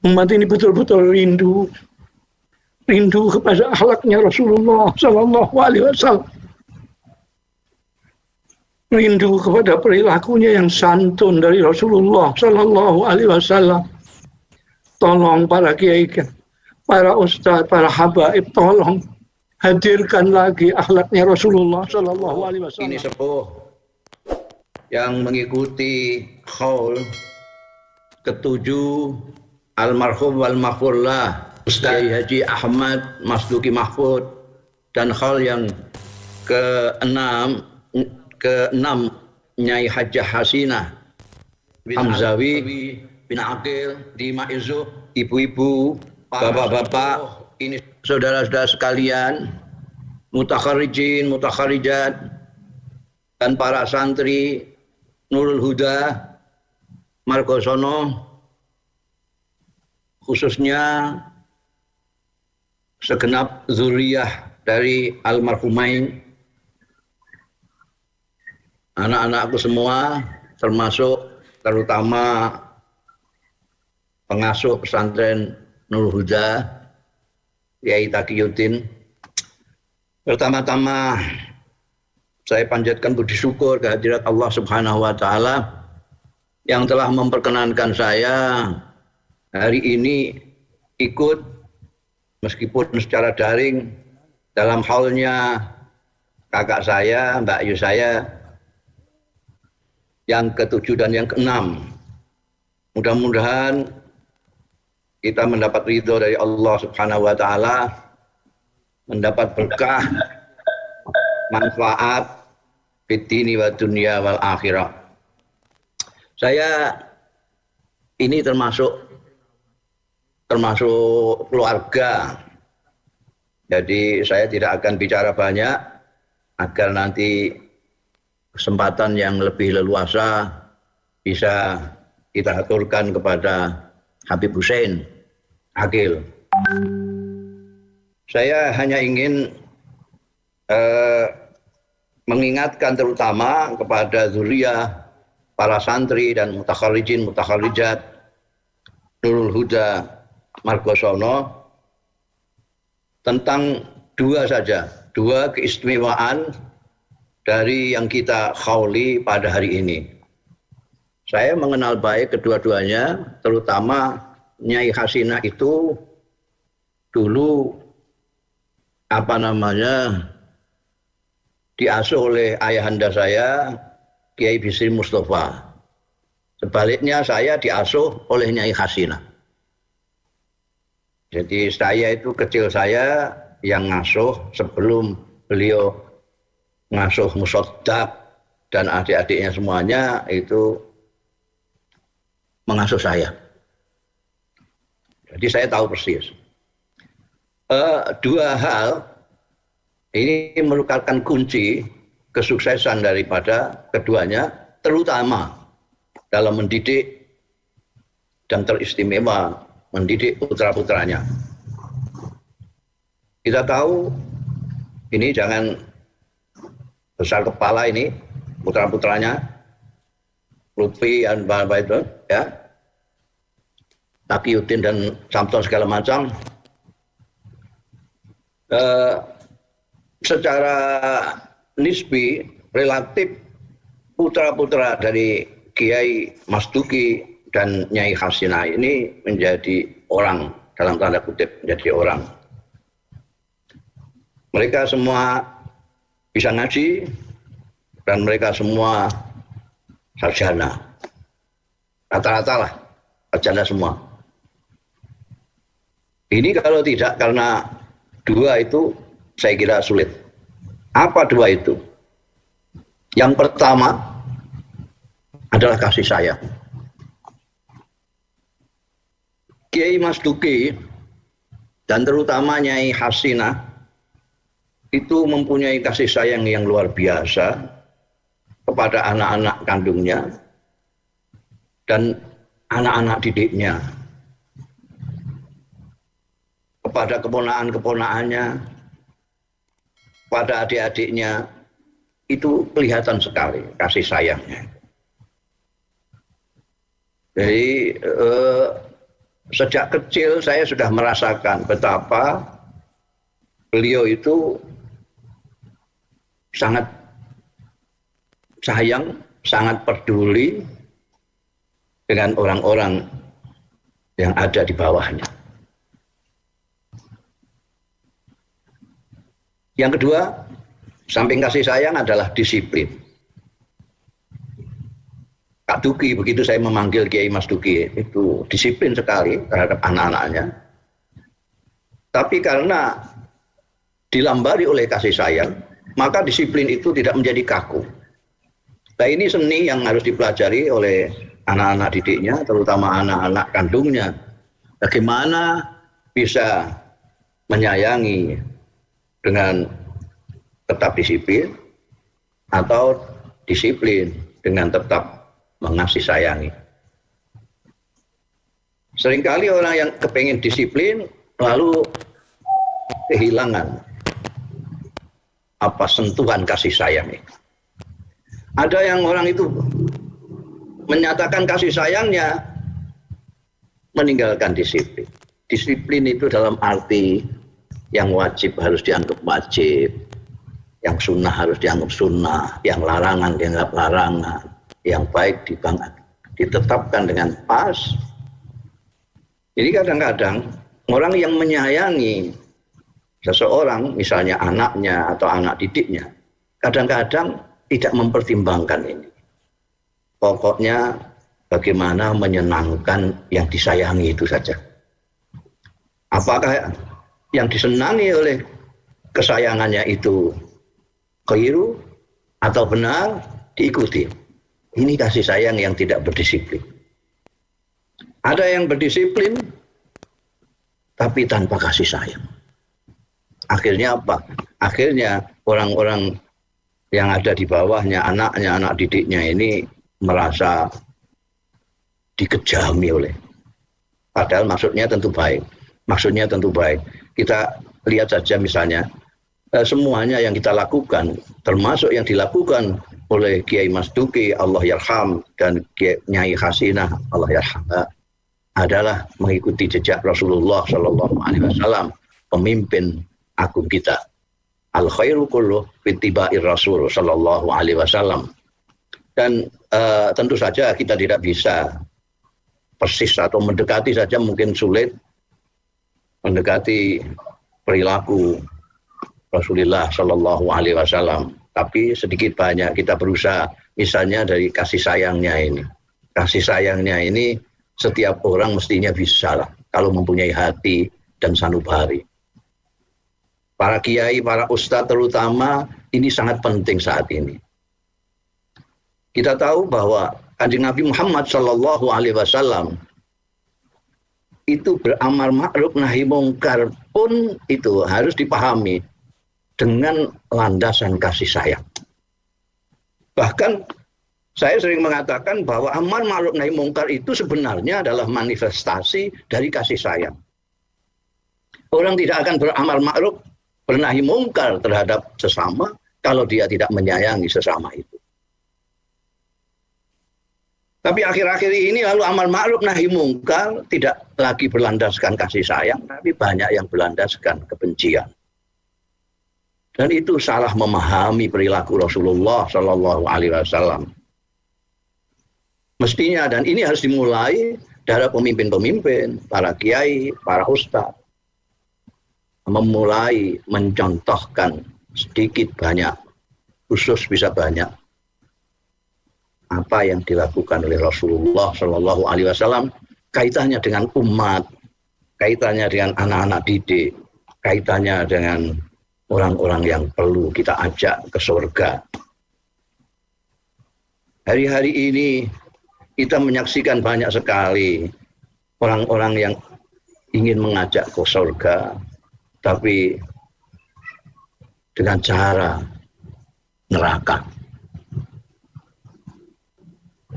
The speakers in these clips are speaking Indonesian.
Umat ini betul-betul rindu kepada akhlaknya Rasulullah Sallallahu Alaihi Wasallam, rindu kepada perilakunya yang santun dari Rasulullah Sallallahu Alaihi Wasallam. Tolong para kiai, para ustadz, para habaib, tolong hadirkan lagi akhlaknya Rasulullah Sallallahu Alaihi Wasallam. Ini sepuh yang mengikuti haul ketujuh almarhum wal mahfurlah Ustaz Haji Ahmad Masduki Mahfud, dan hal yang keenam Nyai Hajjah Hasinah Hamzawi bin Akil di Maizu, ibu-ibu, bapak-bapak, ini saudara-saudara sekalian, mutakharijin, mutakharijat, dan para santri Nurul Huda Margosono, khususnya segenap zuriyah dari almarhumain, anak-anakku semua, terutama pengasuh pesantren Nurul Huda, Kiai Taqiyuddin. Pertama-tama saya panjatkan budi syukur kehadirat Allah Subhanahu wa Ta'ala yang telah memperkenankan saya hari ini ikut meskipun secara daring dalam haulnya kakak saya, Mbak Ayu saya, yang ke-7 dan yang ke-6. Mudah-mudahan kita mendapat ridho dari Allah Subhanahu wa Ta'ala, mendapat berkah, manfaat fid dini wa dunya wal akhirah. Saya ini termasuk keluarga. Jadi saya tidak akan bicara banyak agar nanti kesempatan yang lebih leluasa bisa kita aturkan kepada Habib Hussein Akil. Saya hanya ingin mengingatkan terutama kepada zuriyah, para santri dan mutakharijin, mutakharijat Nurul Huda Margosono tentang dua keistimewaan dari yang kita khauli pada hari ini. Saya mengenal baik kedua-duanya, terutama Nyai Hasinah itu dulu diasuh oleh ayahanda saya, Kiai Bisri Mustafa. Sebaliknya saya diasuh oleh Nyai Hasinah. Jadi saya itu kecil saya yang ngasuh sebelum beliau ngasuh Musoddaq dan adik-adiknya semuanya itu mengasuh saya. Jadi saya tahu persis. Dua hal ini merupakan kunci kesuksesan daripada keduanya, terutama dalam mendidik dan teristimewa mendidik putra-putranya. Kita tahu ini jangan besar kepala ini putra-putranya, Lutfi dan Bapak itu ya, Taqiyuddin dan Samson segala macam. Secara nisbi relatif putra-putra dari Kiai Masduki dan Nyai Hasinah ini menjadi orang, dalam tanda kutip menjadi orang. Mereka semua bisa ngaji dan mereka semua sarjana, rata-rata lah sarjana semua. Ini kalau tidak karena dua itu saya kira sulit. Apa dua itu? Yang pertama adalah kasih sayang. Kiai Masduki dan terutama Nyai Hasinah itu mempunyai kasih sayang yang luar biasa kepada anak-anak kandungnya dan anak-anak didiknya, kepada keponakan-keponakannya, pada adik-adiknya, itu kelihatan sekali kasih sayangnya. Jadi sejak kecil saya sudah merasakan betapa beliau itu sangat sayang, sangat peduli dengan orang-orang yang ada di bawahnya. Yang kedua, samping kasih sayang adalah disiplin. Kak Duki, begitu saya memanggil Kiai Mas Duki, itu disiplin sekali terhadap anak-anaknya. Tapi karena dilambari oleh kasih sayang, maka disiplin itu tidak menjadi kaku. Nah, ini seni yang harus dipelajari oleh anak-anak didiknya, terutama anak-anak kandungnya. Bagaimana bisa menyayangi dengan tetap disiplin atau disiplin dengan tetap mengasih sayangi. Seringkali orang yang kepengen disiplin lalu kehilangan sentuhan kasih sayang. Ada yang orang itu menyatakan kasih sayangnya meninggalkan disiplin. Disiplin itu dalam arti yang wajib harus dianggap wajib, yang sunnah harus dianggap sunnah, yang larangan dianggap larangan, yang baik ditetapkan dengan pas. Jadi kadang-kadang orang yang menyayangi seseorang, misalnya anaknya atau anak didiknya, kadang-kadang tidak mempertimbangkan ini. Pokoknya bagaimana menyenangkan yang disayangi itu saja. Apakah yang disenangi oleh kesayangannya itu keliru atau benar, diikuti. Ini kasih sayang yang tidak berdisiplin. Ada yang berdisiplin tapi tanpa kasih sayang. Akhirnya apa? Akhirnya orang-orang yang ada di bawahnya, anaknya, anak didiknya ini merasa dikejami oleh. Padahal maksudnya tentu baik. Maksudnya tentu baik. Kita lihat saja misalnya, semuanya yang kita lakukan, termasuk yang dilakukan oleh Kiai Mas Duki, Allah Yarham, dan Nyai Hasinah, Allah Yarham, adalah mengikuti jejak Rasulullah Shallallahu Alaihi Wasallam, pemimpin agung kita. Al khairu kulluh fittiba'ir Rasul Shallallahu Alaihi Wasallam. Dan tentu saja kita tidak bisa persis atau mendekati saja mungkin sulit mendekati perilaku Rasulullah Shallallahu Alaihi Wasallam. Tapi sedikit banyak kita berusaha, misalnya dari kasih sayangnya ini. Kasih sayangnya ini setiap orang mestinya bisa lah, kalau mempunyai hati dan sanubari. Para kiai, para ustadz terutama, ini sangat penting saat ini. Kita tahu bahwa Kanjeng Nabi Muhammad Shallallahu Alaihi Wasallam itu beramar ma'ruf nahi mungkar pun itu harus dipahami dengan landasan kasih sayang. Bahkan saya sering mengatakan bahwa amar ma'ruf nahi mungkar itu sebenarnya adalah manifestasi dari kasih sayang. Orang tidak akan beramar ma'ruf bernahi mungkar terhadap sesama kalau dia tidak menyayangi sesama itu. Tapi akhir-akhir ini lalu amar ma'ruf nahi mungkar tidak lagi berlandaskan kasih sayang, tapi banyak yang berlandaskan kebencian. Dan itu salah memahami perilaku Rasulullah Shallallahu Alaihi Wasallam. Mestinya, dan ini harus dimulai dari pemimpin-pemimpin, para kiai, para ustadz, memulai mencontohkan sedikit banyak, khusus bisa banyak, apa yang dilakukan oleh Rasulullah Shallallahu Alaihi Wasallam, kaitannya dengan umat, kaitannya dengan anak-anak didik, kaitannya dengan orang-orang yang perlu kita ajak ke surga. Hari-hari ini kita menyaksikan banyak sekali orang-orang yang ingin mengajak ke surga, tapi dengan cara neraka.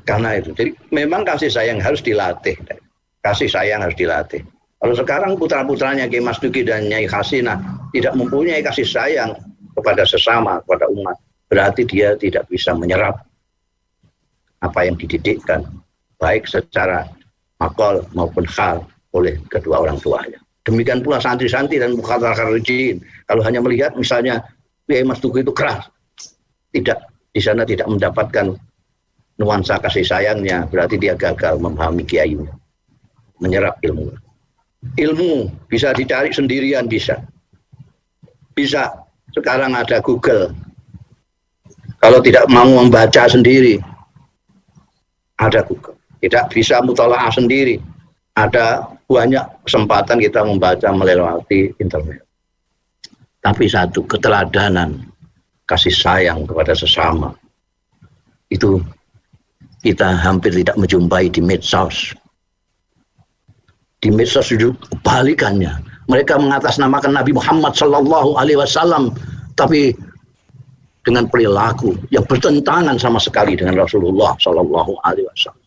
Karena itu, jadi memang kasih sayang harus dilatih. Kasih sayang harus dilatih. Kalau sekarang putra-putranya Kiai Mas Duki dan Nyai Hasinah tidak mempunyai kasih sayang kepada sesama, kepada umat, berarti dia tidak bisa menyerap apa yang dididikkan, baik secara makol maupun hal, oleh kedua orang tuanya. Demikian pula santri-santri dan mukharijin. Kalau hanya melihat misalnya Kiai Mas Tugu itu keras, tidak, di sana tidak mendapatkan nuansa kasih sayangnya, berarti dia gagal memahami kiai, menyerap ilmu. Ilmu bisa dicari sendirian, bisa. Sekarang ada Google. Kalau tidak mau membaca sendiri, ada Google. Tidak bisa mutalaah sendiri, ada banyak kesempatan kita membaca melewati internet. Tapi satu, keteladanan, kasih sayang kepada sesama, itu kita hampir tidak menjumpai di medsos. Di medsos itu kebalikannya. Mereka mengatasnamakan Nabi Muhammad Sallallahu Alaihi Wasallam, tapi dengan perilaku yang bertentangan sama sekali dengan Rasulullah Sallallahu Alaihi Wasallam.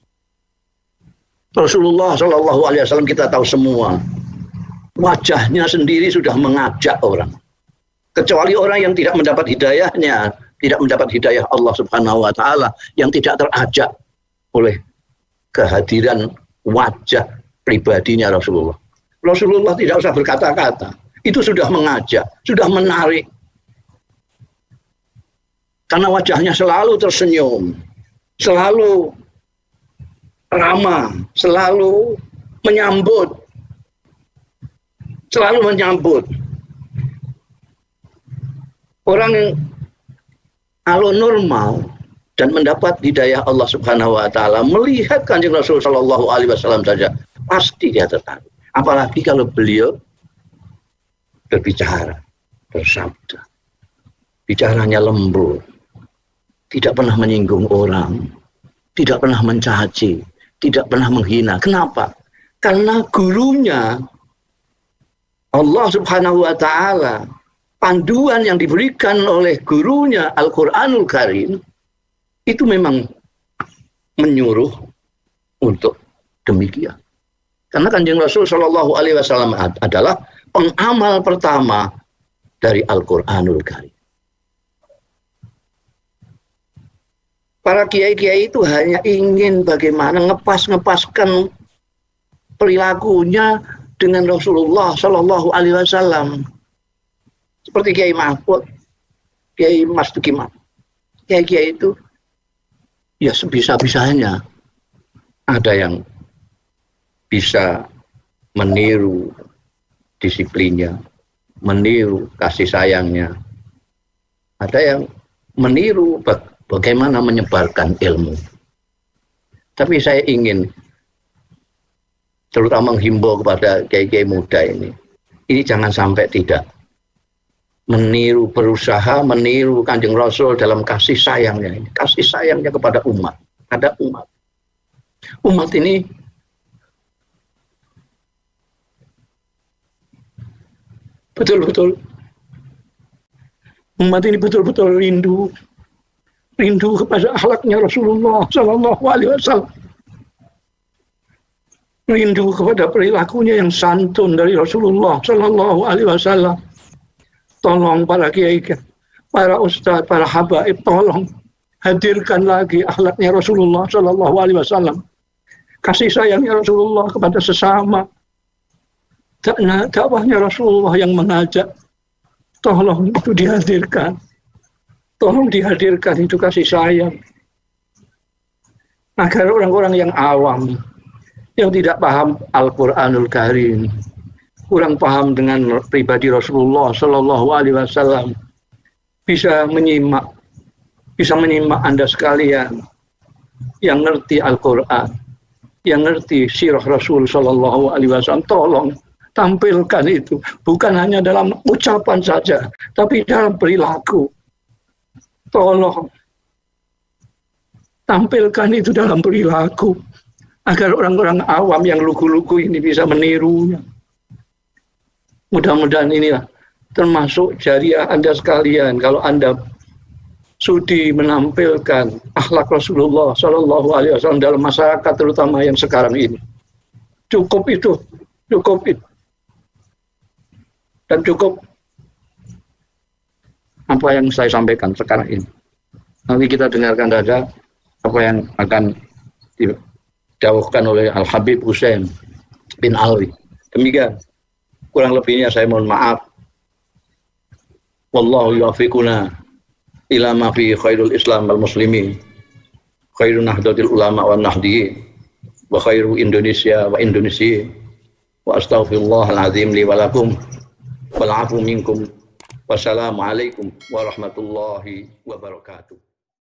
Rasulullah Sallallahu Alaihi Wasallam kita tahu semua, wajahnya sendiri sudah mengajak orang. Kecuali orang yang tidak mendapat hidayahnya, tidak mendapat hidayah Allah Subhanahu wa Ta'ala, yang tidak terajak oleh kehadiran wajah pribadinya Rasulullah. Rasulullah tidak usah berkata-kata, itu sudah mengajak, sudah menarik. Karena wajahnya selalu tersenyum, selalu ramah, selalu menyambut. Orang yang kalau normal dan mendapat hidayah Allah Subhanahu wa Ta'ala, melihat Kanjeng Rasul Sallallahu Alaihi Wasallam saja, pasti dia tertarik. Apalagi kalau beliau berbicara, bersabda, bicaranya lembut, tidak pernah menyinggung orang, tidak pernah mencaci, tidak pernah menghina. Kenapa? Karena gurunya Allah Subhanahu wa Ta'ala, panduan yang diberikan oleh gurunya Al-Quranul Karim itu memang menyuruh untuk demikian. Karena Kanjeng Rasul Shallallahu Alaihi Wasallam adalah pengamal pertama dari Al-Quranul Karim. Para kiai-kiai itu hanya ingin bagaimana ngepaskan perilakunya dengan Rasulullah Shallallahu Alaihi Wasallam. Seperti Kiai Mahfud, Kiai Mas Tukiman. Kiai-kiai itu ya sebisa-bisanya. Ada yang bisa meniru disiplinnya, meniru kasih sayangnya. Ada yang meniru bagaimana menyebarkan ilmu. Tapi saya ingin terutama menghimbau kepada kiai-kiai muda ini jangan sampai tidak meniru, berusaha meniru Kanjeng Rasul dalam kasih sayangnya ini. Kasih sayangnya kepada umat. Ada umat. Umat ini betul-betul rindu kepada akhlaknya Rasulullah Sallallahu Alaihi Wasallam. Rindu kepada perilakunya yang santun dari Rasulullah Sallallahu Alaihi Wasallam. Tolong para kiai, para ustadz, para habaib, tolong hadirkan lagi akhlaknya Rasulullah Sallallahu Alaihi Wasallam. Kasih sayangnya Rasulullah kepada sesama. Dakwahnya Rasulullah yang mengajak. Tolong itu dihadirkan. Tolong dihadirkan itu kasih sayang. Agar orang-orang yang awam, yang tidak paham Al-Quranul Karim, kurang paham dengan pribadi Rasulullah Sallallahu Alaihi Wasallam, bisa menyimak Anda sekalian yang ngerti Al-Quran, yang ngerti sirah Rasul Sallallahu Alaihi Wasallam. Tolong tampilkan itu, bukan hanya dalam ucapan saja, tapi dalam perilaku. Tolong tampilkan itu dalam perilaku, agar orang-orang awam yang lugu-lugu ini bisa menirunya. Mudah-mudahan inilah termasuk jariah Anda sekalian, kalau Anda sudi menampilkan akhlak Rasulullah Sallallahu Alaihi Wasallam dalam masyarakat, terutama yang sekarang ini. Cukup itu. Dan cukup apa yang saya sampaikan sekarang ini. Nanti kita dengarkan saja apa yang akan dijawabkan oleh Al-Habib Husain bin Alwi. Demikian. Kurang lebihnya saya mohon maaf. Wallahu yuwaffiquna ila ma fi khairul Islam wal muslimin. Khairun nahdlatil ulama wan nahdiyin. Wa khairu Indonesia wa Indonesia. Wa astaghfirullahal azim li wa lakum. Wal afu minkum. Wassalamualaikum warahmatullahi wabarakatuh.